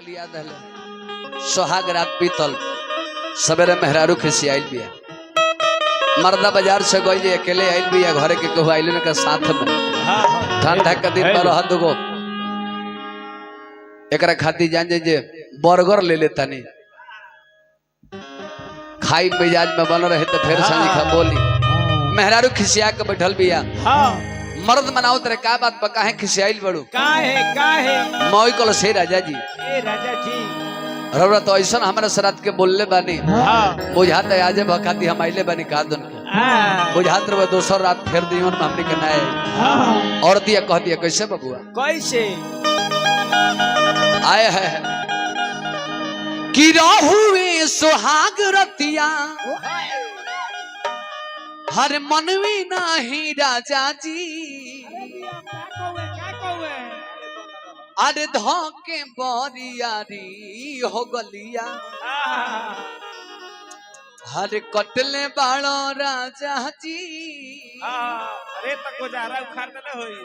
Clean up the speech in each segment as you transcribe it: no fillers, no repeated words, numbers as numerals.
लिया दहले सोहाग रात पीतल सवेरे मेहरारू खिसियाइल बिया मर्दा बाजार से गई अकेले आइल बिया घरे के कहू आइल के साथ में ठंडा के दिन में रह दुगो एकरा खाती जान जे बर्गर ले लेता नहीं खाई मिजाज में बन रहे तो फिर संजी खा बोली मेहरारू खिसिया के बैठल बिया मर्द मनाओ तेरे का बात पका है खिसियाइल बड़ू काहे मौई कल से राजा जी ए राजा जी रौरा तो ऐसा हमारा सरात के बोलले बानी बुझाते आजे भखाती हम आइले बानी का दन के बुझात रहे दोसर रात फेर दियोन में हमने के नाए और दिया कह दिया कैसे बबुआ कैसे आए है कि राहुए सुहाग रतिया हर मनवी नाही राजा जी अरे धोके बोरियारी हो गलिया हर कटले बाड़ो राजा जी अरे तक गुजारा उखाड़ देले होई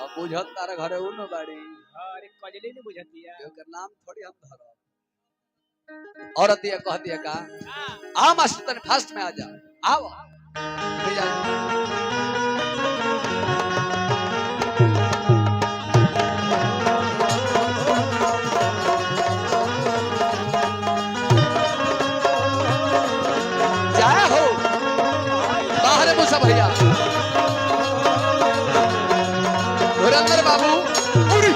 अब बुझत तारा घरे उनो बाड़ी अरे कजली ने बुझतिया ओकर नाम थोड़ी हम धरब औरत दिया कह दिया का आ मास्टर तने फास्ट में आ जा आओ भेजा जाया हो बाहर मुसा भैया धुरंधर बाबू उड़ी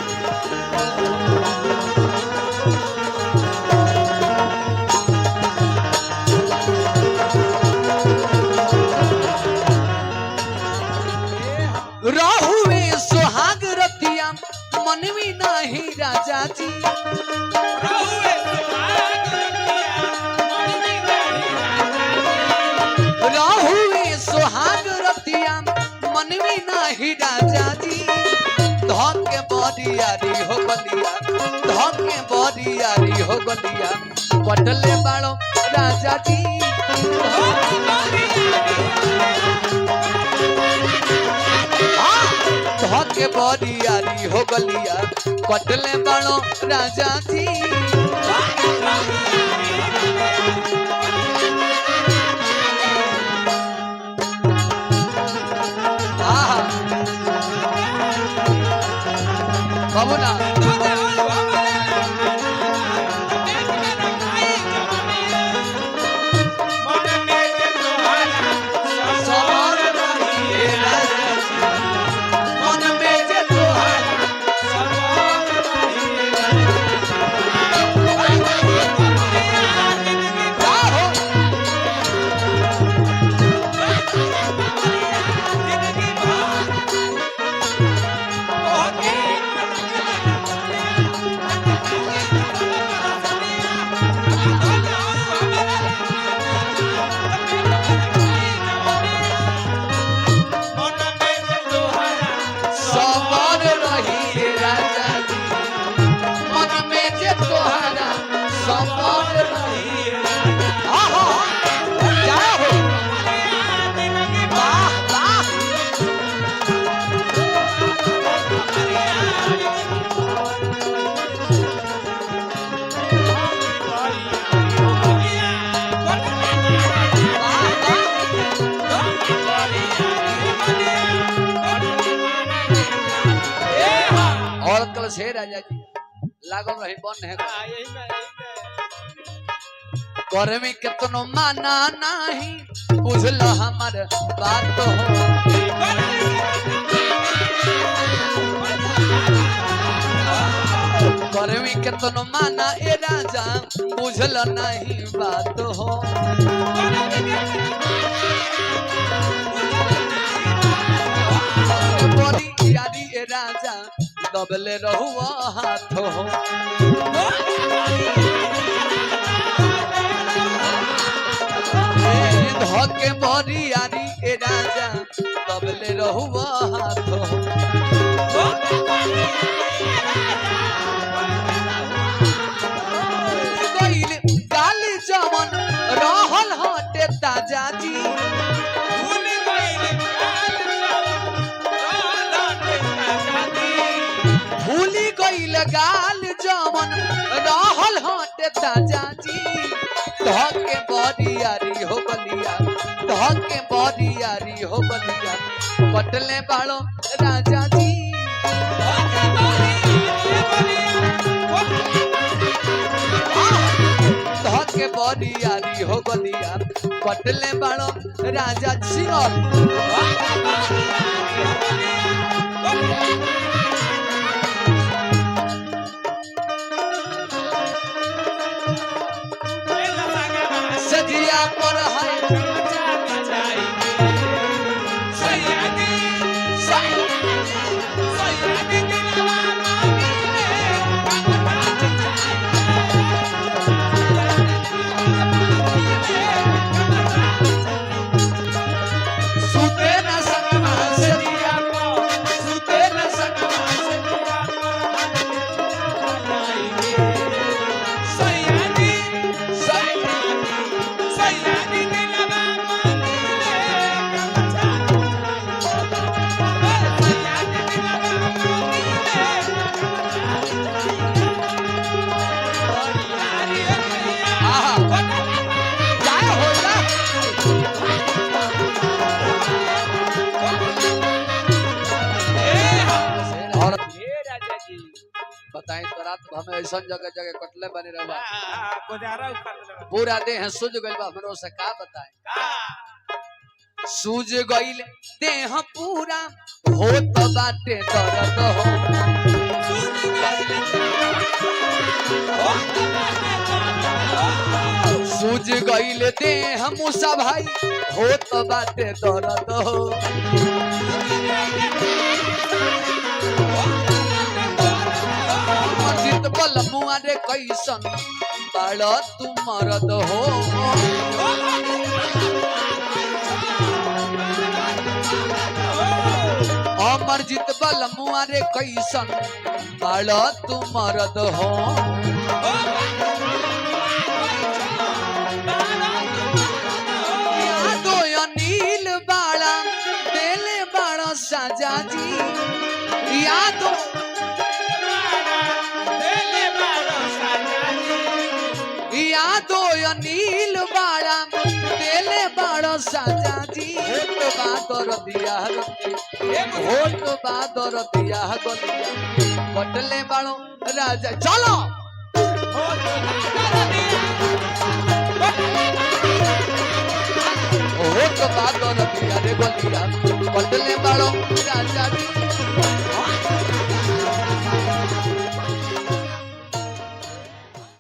राहुए सुहाग रतिया मनवी नाही राजा जी राहुए सुहाग रतिया मनवी नाही राजा जी धोके बोरियारी हो गलिया धोके बोरियारी हो गलिया कटले बाड़ो राजा जी धोके बोरियारी हो गलिया कटले बाड़ो राजा जी बाबू ना से राजा जी लागल रही बन है गर्मी कितनो माना नहीं बुझल हमार बात हो गर्मी कितनो माना ए राजा बुझल नहीं बात हो बोली यारी ए राजा दबले रहुआ हाथ हो धोके बोरियारी ए राजा दबले रहुआ हाथ हो गाल जमन रहल हटे ताजा जी भूली गईल गाल जमन रे ताजा जी धके बरियारी हो गलिया धके बरियारी हो गलिया कटले बालो राजा जी धके बरियारी हो गलिया कटले बालो राजा सिंह सजिया पर है सुते न सकमा सजिया सुते न सकमा बताएं तो रात हमें ऐसा जगह जगह कटले बने रहा गुजारा उखाड़ देले पूरा देह सूझ गइल बा हमरो से का बताएं सूझ गइल देह पूरा होत बाटे दर्द हो सूझ गइल देह मुसा भाई होत बाटे दर्द हो जित बल मुआ रे कैसन बाड़ तू मरद हो अमर जित बल मुआ रे कैसन बाड़ तू मरद हो यादो अनिल बाड़ा देले बाड़ा साजा जी यादो यादो अनिल बाड़ा देले बाड़ा साजा जी होत बादर दिया होत बादर दिया गलिया कटले बाड़ो राजा चलो होत बादर दिया रे गलिया कटले बाड़ो राजा जी